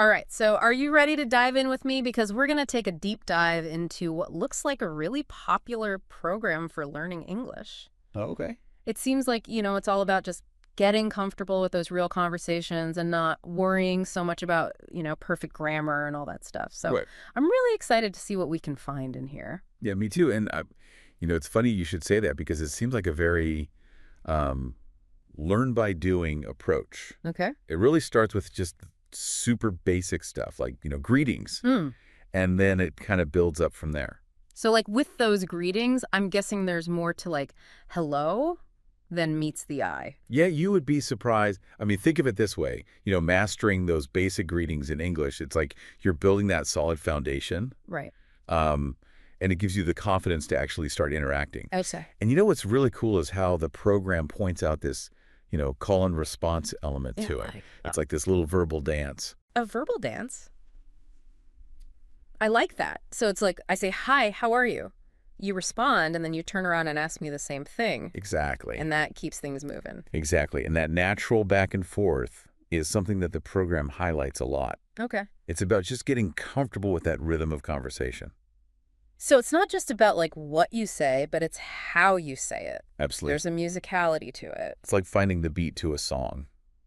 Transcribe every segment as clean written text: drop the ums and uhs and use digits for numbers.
All right, so are you ready to dive in with me? Because we're going to take a deep dive into what looks like a really popular program for learning English. Oh, okay. It seems like, it's all about just getting comfortable with those real conversations and not worrying so much about, perfect grammar and all that stuff. So Right. I'm really excited to see what we can find in here. Yeah, me too. And, it's funny you should say that because it seems like a very um, learn by doing approach. Okay. It really starts with just super basic stuff like, greetings. Hmm. And then it kind of builds up from there. So like with those greetings, I'm guessing there's more to like hello than meets the eye. Yeah, you would be surprised. I mean, think of it this way. Mastering those basic greetings in English, it's like you're building that solid foundation. Right. Um, and it gives you the confidence to actually start interacting. Okay. And what's really cool is how the program points out this, call and response element to it. It's like this little verbal dance. A verbal dance? I like that. So it's like I say, hi, how are you? You respond, and then you turn around and ask me the same thing. Exactly. And that keeps things moving. Exactly. And that natural back and forth is something that the program highlights a lot. Okay. It's about just getting comfortable with that rhythm of conversation. So it's not just about like what you say, but it's how you say it. Absolutely. There's a musicality to it. It's like finding the beat to a song.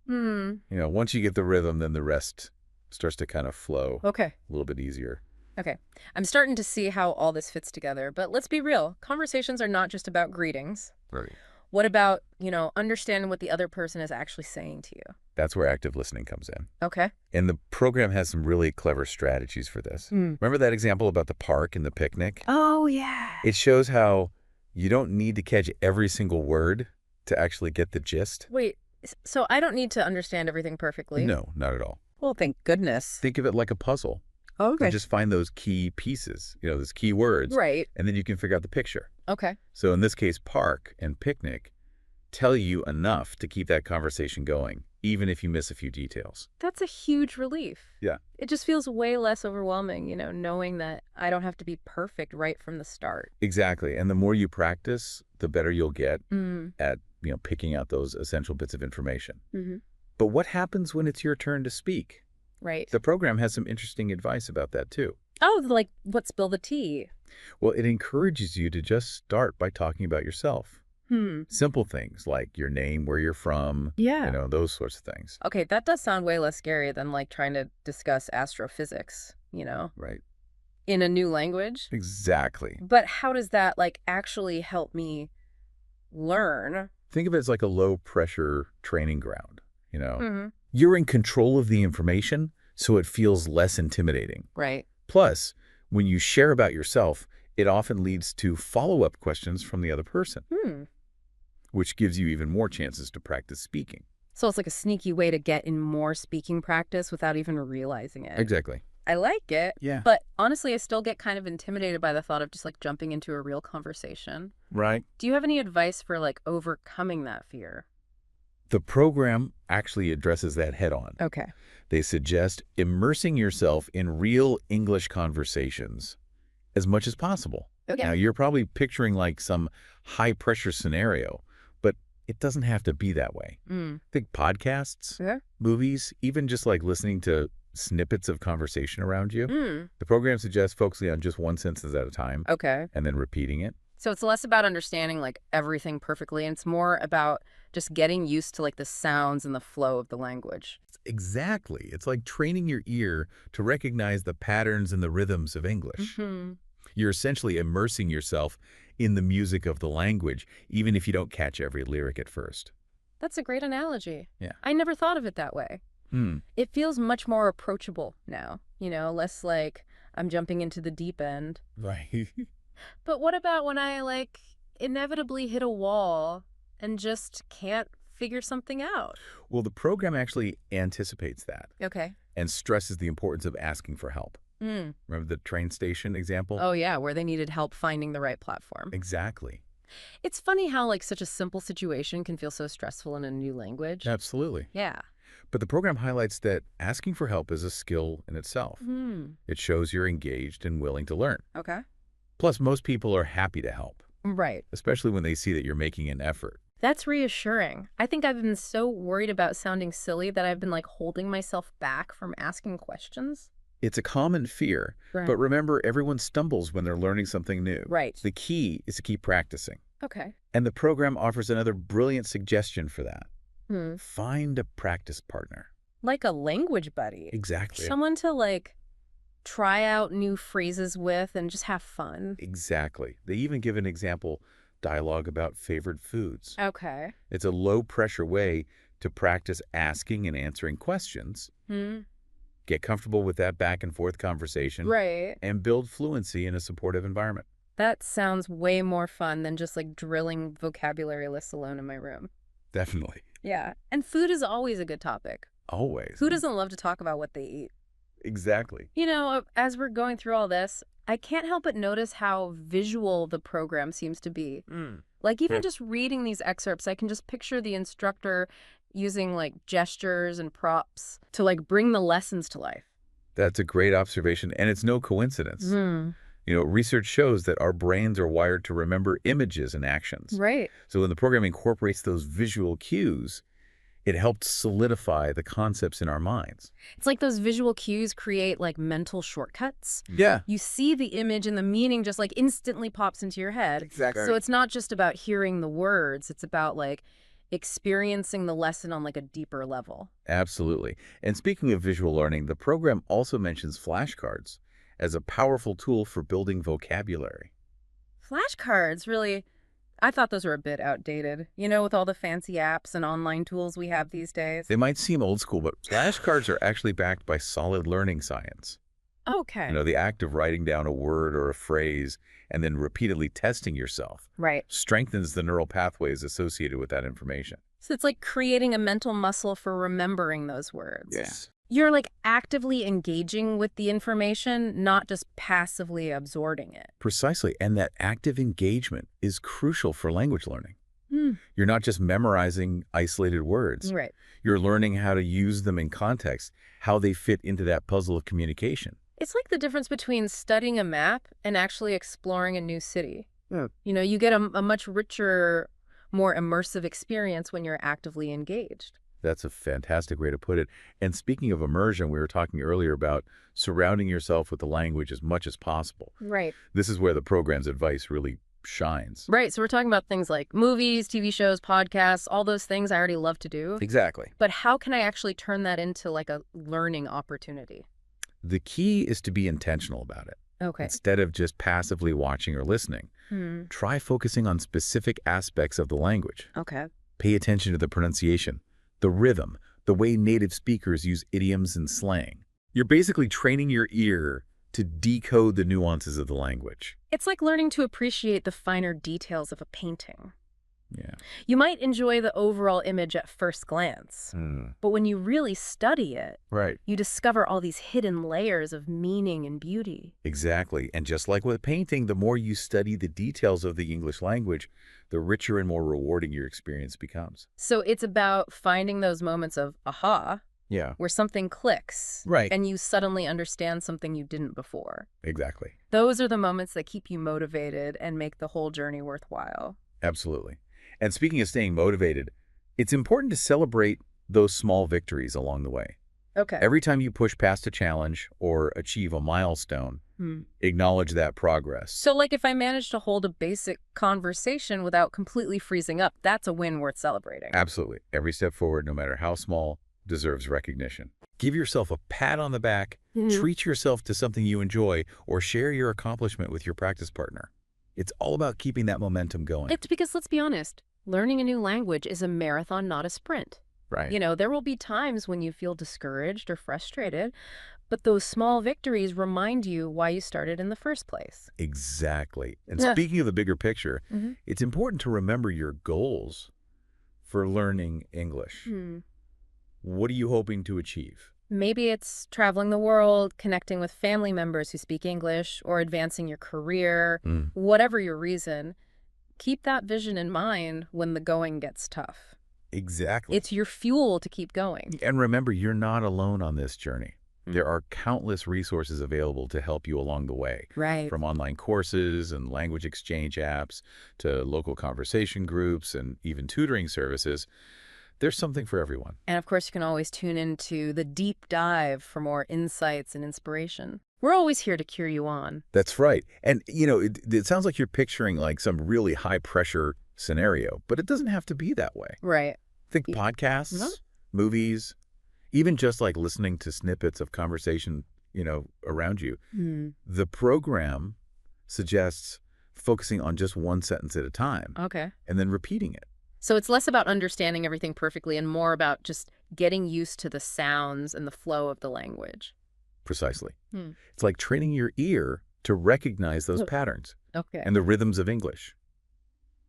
Once you get the rhythm, then the rest starts to kind of flow Okay. a little bit easier. Okay. I'm starting to see how all this fits together, but let's be real. Conversations are not just about greetings. Right. What about, understanding what the other person is actually saying to you? That's where active listening comes in. Okay. And the program has some really clever strategies for this. Remember that example about the park and the picnic? Oh, yeah. It shows how you don't need to catch every single word to actually get the gist. Wait, so I don't need to understand everything perfectly? No, not at all. Well, thank goodness. Think of it like a puzzle. Okay. You just find those key pieces, those key words. Right. And then you can figure out the picture. Okay. So in this case, park and picnic tell you enough to keep that conversation going, even if you miss a few details. That's a huge relief. Yeah. It just feels way less overwhelming, knowing that I don't have to be perfect right from the start. Exactly. And the more you practice, the better you'll get at, picking out those essential bits of information. But what happens when it's your turn to speak? Right. The program has some interesting advice about that, too. Oh, like what spill the tea? Well, it encourages you to just start by talking about yourself. Simple things like your name, where you're from, Yeah. those sorts of things. Okay, that does sound way less scary than like trying to discuss astrophysics, Right. in a new language. Exactly. But how does that like actually help me learn? Think of it as like a low-pressure training ground, You're in control of the information, so it feels less intimidating. Right. Plus, when you share about yourself, it often leads to follow-up questions from the other person, which gives you even more chances to practice speaking. So it's like a sneaky way to get in more speaking practice without even realizing it. Exactly. I like it. Yeah. But honestly, I still get kind of intimidated by the thought of just like jumping into a real conversation. Right. Do you have any advice for like overcoming that fear? The program actually addresses that head-on. Okay. They suggest immersing yourself in real English conversations as much as possible. Okay. Now, you're probably picturing like some high-pressure scenario, but it doesn't have to be that way. Think podcasts, movies, even just like listening to snippets of conversation around you. The program suggests focusing on just one sentence at a time. Okay. And then repeating it. So it's less about understanding like everything perfectly, and it's more about just getting used to like the sounds and the flow of the language. Exactly. It's like training your ear to recognize the patterns and the rhythms of English. You're essentially immersing yourself in the music of the language, even if you don't catch every lyric at first. That's a great analogy. Yeah. I never thought of it that way. It feels much more approachable now, less like I'm jumping into the deep end. Right. But what about when I like inevitably hit a wall and just can't figure something out? Well, the program actually anticipates that. Okay. And stresses the importance of asking for help. Remember the train station example? Oh, yeah, where they needed help finding the right platform. Exactly. It's funny how like such a simple situation can feel so stressful in a new language. Absolutely. Yeah. But the program highlights that asking for help is a skill in itself. It shows you're engaged and willing to learn. Okay. Plus, most people are happy to help, Right. especially when they see that you're making an effort. That's reassuring. I think I've been so worried about sounding silly that I've been like holding myself back from asking questions. It's a common fear, Right. but remember, everyone stumbles when they're learning something new. Right. The key is to keep practicing. Okay. And the program offers another brilliant suggestion for that. Hmm. Find a practice partner. Like a language buddy. Exactly. Someone to like try out new phrases with and just have fun. Exactly. They even give an example dialogue about favorite foods. Okay. It's a low-pressure way to practice asking and answering questions, Hmm. get comfortable with that back-and-forth conversation, Right. and build fluency in a supportive environment. That sounds way more fun than just like drilling vocabulary lists alone in my room. Definitely. Yeah. And food is always a good topic. Always. Who doesn't love to talk about what they eat? Exactly. You know, as we're going through all this, I can't help but notice how visual the program seems to be. Like even just reading these excerpts, I can just picture the instructor using like gestures and props to like bring the lessons to life. That's a great observation, and it's no coincidence. Hmm. Research shows that our brains are wired to remember images and actions. Right. So when the program incorporates those visual cues, it helps solidify the concepts in our minds. It's like those visual cues create like mental shortcuts. Yeah. You see the image and the meaning just like instantly pops into your head. Exactly. So it's not just about hearing the words, it's about like experiencing the lesson on like a deeper level. Absolutely. And speaking of visual learning, the program also mentions flashcards as a powerful tool for building vocabulary. Flashcards, really, I thought those were a bit outdated, you know, with all the fancy apps and online tools we have these days. They might seem old school, but flashcards are actually backed by solid learning science. Okay. The act of writing down a word or a phrase and then repeatedly testing yourself Right. strengthens the neural pathways associated with that information. So it's like creating a mental muscle for remembering those words. Yes. You're like actively engaging with the information, not just passively absorbing it. Precisely. And that active engagement is crucial for language learning. Hmm. You're not just memorizing isolated words. Right. You're learning how to use them in context, how they fit into that puzzle of communication. It's like the difference between studying a map and actually exploring a new city. Yeah. You know, you get a much richer, more immersive experience when you're actively engaged. That's a fantastic way to put it. And speaking of immersion, we were talking earlier about surrounding yourself with the language as much as possible. Right. This is where the program's advice really shines. Right. So we're talking about things like movies, TV shows, podcasts, all those things I already love to do. Exactly. But how can I actually turn that into like a learning opportunity? The key is to be intentional about it. Okay. Instead of just passively watching or listening, try focusing on specific aspects of the language. Okay. Pay attention to the pronunciation, the rhythm, the way native speakers use idioms and slang. You're basically training your ear to decode the nuances of the language. It's like learning to appreciate the finer details of a painting. Yeah. You might enjoy the overall image at first glance, but when you really study it, Right. you discover all these hidden layers of meaning and beauty. Exactly. And just like with painting, the more you study the details of the English language, the richer and more rewarding your experience becomes. So it's about finding those moments of aha, Yeah. where something clicks, Right. and you suddenly understand something you didn't before. Exactly. Those are the moments that keep you motivated and make the whole journey worthwhile. Absolutely. And speaking of staying motivated, it's important to celebrate those small victories along the way. Okay. Every time you push past a challenge or achieve a milestone, acknowledge that progress. So like if I manage to hold a basic conversation without completely freezing up, that's a win worth celebrating. Absolutely. Every step forward, no matter how small, deserves recognition. Give yourself a pat on the back, treat yourself to something you enjoy, or share your accomplishment with your practice partner. It's all about keeping that momentum going. It's because, let's be honest, learning a new language is a marathon, not a sprint. Right. You know, there will be times when you feel discouraged or frustrated, but those small victories remind you why you started in the first place. Exactly. And Yeah. speaking of the bigger picture, it's important to remember your goals for learning English. What are you hoping to achieve? Maybe it's traveling the world, connecting with family members who speak English, or advancing your career. Whatever your reason, keep that vision in mind when the going gets tough. Exactly. It's your fuel to keep going. And remember, you're not alone on this journey. There are countless resources available to help you along the way, Right. from online courses and language exchange apps to local conversation groups and even tutoring services. There's something for everyone. And of course, you can always tune into the deep dive for more insights and inspiration. We're always here to cheer you on. That's right. And, it sounds like you're picturing like some really high-pressure scenario, but it doesn't have to be that way. Right. Think Yeah. podcasts, movies, even just like listening to snippets of conversation, around you. The program suggests focusing on just one sentence at a time Okay. and then repeating it. So it's less about understanding everything perfectly and more about just getting used to the sounds and the flow of the language. Precisely. Hmm. It's like training your ear to recognize those patterns Okay. and the rhythms of English.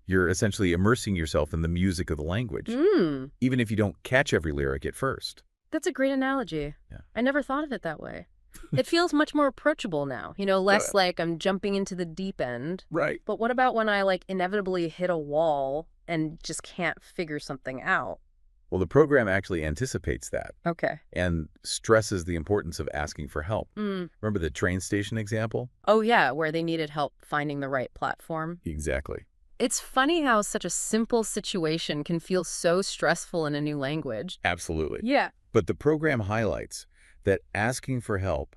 You're essentially immersing yourself in the music of the language, even if you don't catch every lyric at first. That's a great analogy. Yeah. I never thought of it that way. It feels much more approachable now, less like I'm jumping into the deep end. Right. But what about when I inevitably hit a wall and just can't figure something out? Well, the program actually anticipates that Okay. and stresses the importance of asking for help. Remember the train station example? Oh, yeah, where they needed help finding the right platform. Exactly. It's funny how such a simple situation can feel so stressful in a new language. Absolutely. Yeah. But the program highlights that asking for help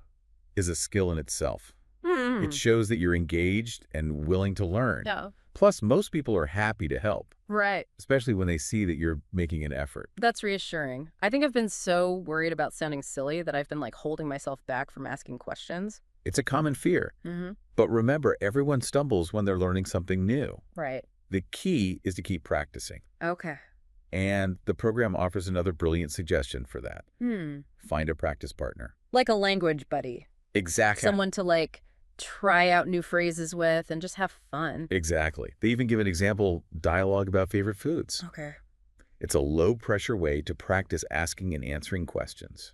is a skill in itself. It shows that you're engaged and willing to learn. Yeah. Plus, most people are happy to help, Right. especially when they see that you're making an effort. That's reassuring. I think I've been so worried about sounding silly that I've been holding myself back from asking questions. It's a common fear. But remember, everyone stumbles when they're learning something new. Right. The key is to keep practicing. Okay. And the program offers another brilliant suggestion for that. Find a practice partner. Like a language buddy. Exactly. Someone to try out new phrases with and just have fun. Exactly. They even give an example dialogue about favorite foods. Okay. It's a low-pressure way to practice asking and answering questions.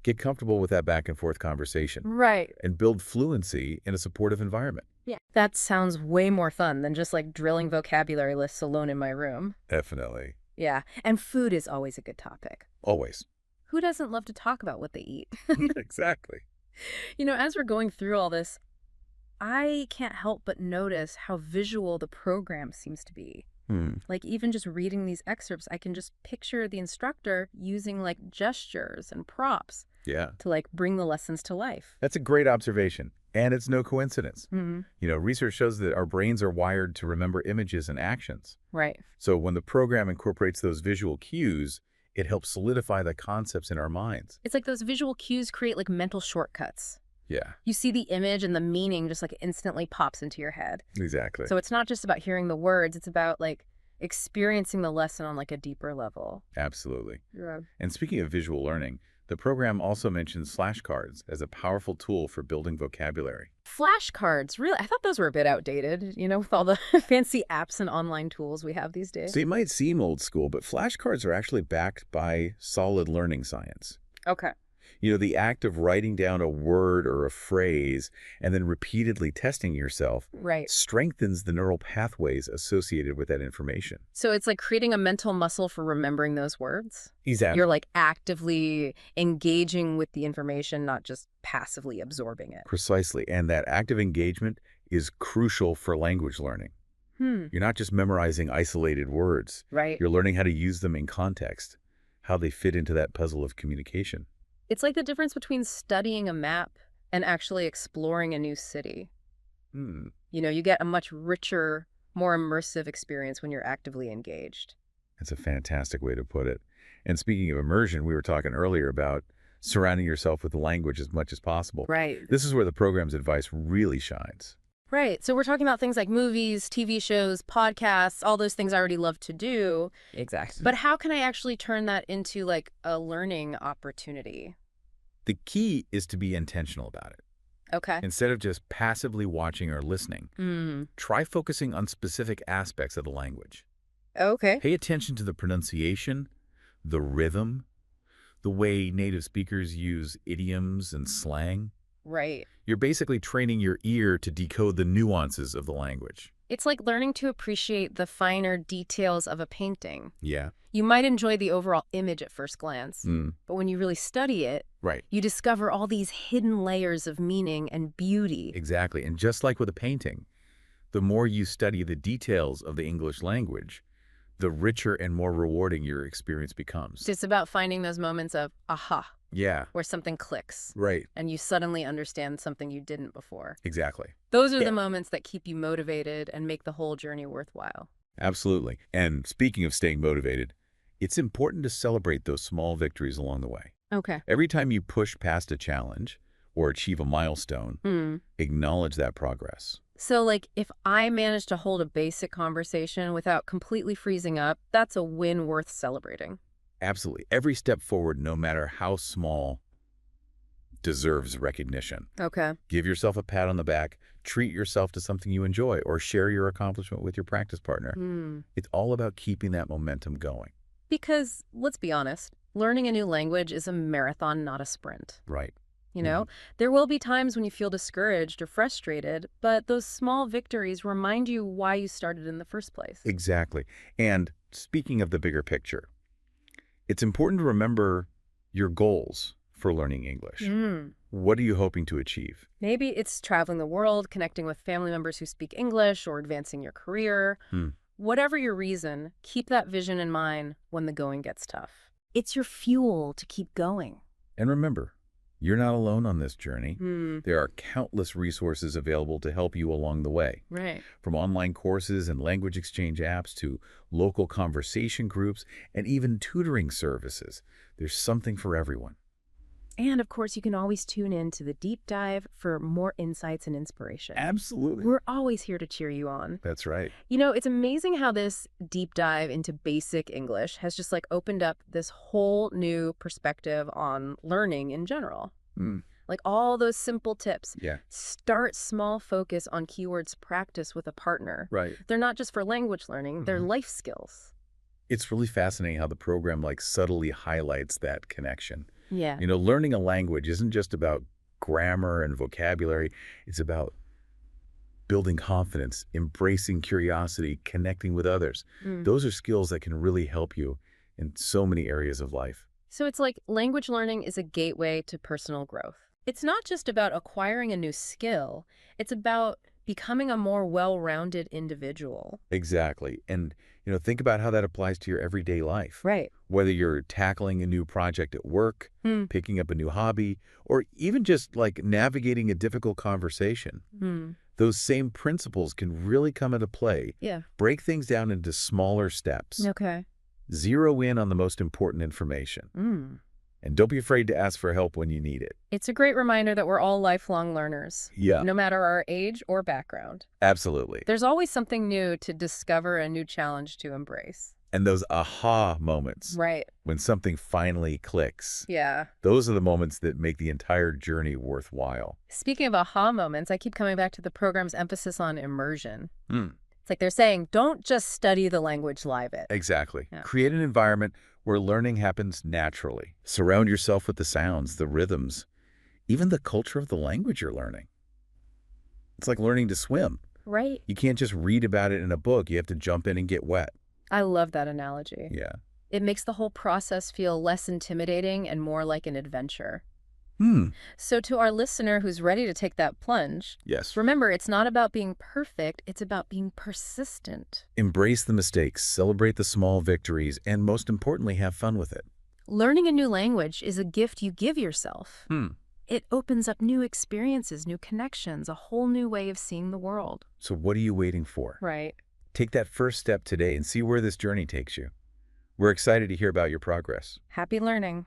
Get comfortable with that back-and-forth conversation. Right. And build fluency in a supportive environment. Yeah. That sounds way more fun than just drilling vocabulary lists alone in my room. Definitely. Yeah. And food is always a good topic. Always. Who doesn't love to talk about what they eat? Exactly. As we're going through all this, I can't help but notice how visual the program seems to be. Even just reading these excerpts, I can just picture the instructor using gestures and props Yeah. to bring the lessons to life. That's a great observation. And it's no coincidence. Research shows that our brains are wired to remember images and actions. Right. So when the program incorporates those visual cues, it helps solidify the concepts in our minds. It's like those visual cues create mental shortcuts. Yeah. You see the image and the meaning just instantly pops into your head. Exactly. So it's not just about hearing the words, it's about experiencing the lesson on a deeper level. Absolutely. Yeah. And speaking of visual learning, the program also mentions flashcards as a powerful tool for building vocabulary. Flashcards, really? I thought those were a bit outdated, with all the fancy apps and online tools we have these days. So it might seem old school, but flashcards are actually backed by solid learning science. Okay. The act of writing down a word or a phrase and then repeatedly testing yourself strengthens the neural pathways associated with that information. So it's like creating a mental muscle for remembering those words? Exactly. You're actively engaging with the information, not just passively absorbing it. Precisely. And that active engagement is crucial for language learning. You're not just memorizing isolated words. Right. You're learning how to use them in context, how they fit into that puzzle of communication. It's like the difference between studying a map and actually exploring a new city. You get a much richer, more immersive experience when you're actively engaged. That's a fantastic way to put it. And speaking of immersion, we were talking earlier about surrounding yourself with the language as much as possible. Right. This is where the program's advice really shines. Right. So we're talking about things like movies, TV shows, podcasts, all those things I already love to do. Exactly. But how can I actually turn that into a learning opportunity? The key is to be intentional about it. Okay. Instead of just passively watching or listening, try focusing on specific aspects of the language. Okay. Pay attention to the pronunciation, the rhythm, the way native speakers use idioms and slang. Right. You're basically training your ear to decode the nuances of the language. It's like learning to appreciate the finer details of a painting. Yeah. You might enjoy the overall image at first glance, Mm. but when you really study it, Right. you discover all these hidden layers of meaning and beauty. Exactly. And just like with a painting, the more you study the details of the English language, the richer and more rewarding your experience becomes. It's about finding those moments of aha, Yeah. where something clicks Right. and you suddenly understand something you didn't before. Exactly. Those are the moments that keep you motivated and make the whole journey worthwhile. Absolutely. And speaking of staying motivated, it's important to celebrate those small victories along the way. Okay. Every time you push past a challenge or achieve a milestone, acknowledge that progress. So, like, if I manage to hold a basic conversation without completely freezing up, that's a win worth celebrating. Absolutely. Every step forward, no matter how small, deserves recognition. Okay. Give yourself a pat on the back, treat yourself to something you enjoy, or share your accomplishment with your practice partner. It's all about keeping that momentum going. Because, let's be honest, learning a new language is a marathon, not a sprint. Right. You know, there will be times when you feel discouraged or frustrated, but those small victories remind you why you started in the first place. Exactly. And speaking of the bigger picture, it's important to remember your goals for learning English. What are you hoping to achieve? Maybe it's traveling the world, connecting with family members who speak English, or advancing your career. Whatever your reason, keep that vision in mind when the going gets tough. It's your fuel to keep going. And remember, you're not alone on this journey. There are countless resources available to help you along the way. Right. From online courses and language exchange apps to local conversation groups and even tutoring services, there's something for everyone. And of course, you can always tune in to the deep dive for more insights and inspiration. Absolutely. We're always here to cheer you on. That's right. You know, it's amazing how this deep dive into basic English has just like opened up this whole new perspective on learning in general. Like all those simple tips. Yeah. Start small, focus on keywords practice with a partner. Right. They're not just for language learning, they're life skills. It's really fascinating how the program like subtly highlights that connection. Yeah. You know, learning a language isn't just about grammar and vocabulary. It's about building confidence, embracing curiosity, connecting with others. Those are skills that can really help you in so many areas of life. So it's like language learning is a gateway to personal growth. It's not just about acquiring a new skill. It's about becoming a more well-rounded individual. Exactly. And, you know, think about how that applies to your everyday life. Right. Whether you're tackling a new project at work, picking up a new hobby, or even just like navigating a difficult conversation. Those same principles can really come into play. Yeah. Break things down into smaller steps. Okay. Zero in on the most important information. And don't be afraid to ask for help when you need it. It's a great reminder that we're all lifelong learners. Yeah. No matter our age or background. Absolutely. There's always something new to discover, a new challenge to embrace. And those aha moments. Right. When something finally clicks. Yeah. Those are the moments that make the entire journey worthwhile. Speaking of aha moments, I keep coming back to the program's emphasis on immersion. It's like they're saying, don't just study the language, live it. Exactly. Yeah. Create an environment where learning happens naturally. Surround yourself with the sounds, the rhythms, even the culture of the language you're learning. It's like learning to swim. Right. You can't just read about it in a book. You have to jump in and get wet. I love that analogy. Yeah. It makes the whole process feel less intimidating and more like an adventure. So to our listener who's ready to take that plunge, Yes. remember, it's not about being perfect, it's about being persistent. Embrace the mistakes, celebrate the small victories, and most importantly, have fun with it. Learning a new language is a gift you give yourself. It opens up new experiences, new connections, a whole new way of seeing the world. So what are you waiting for? Right. Take that first step today and see where this journey takes you. We're excited to hear about your progress. Happy learning.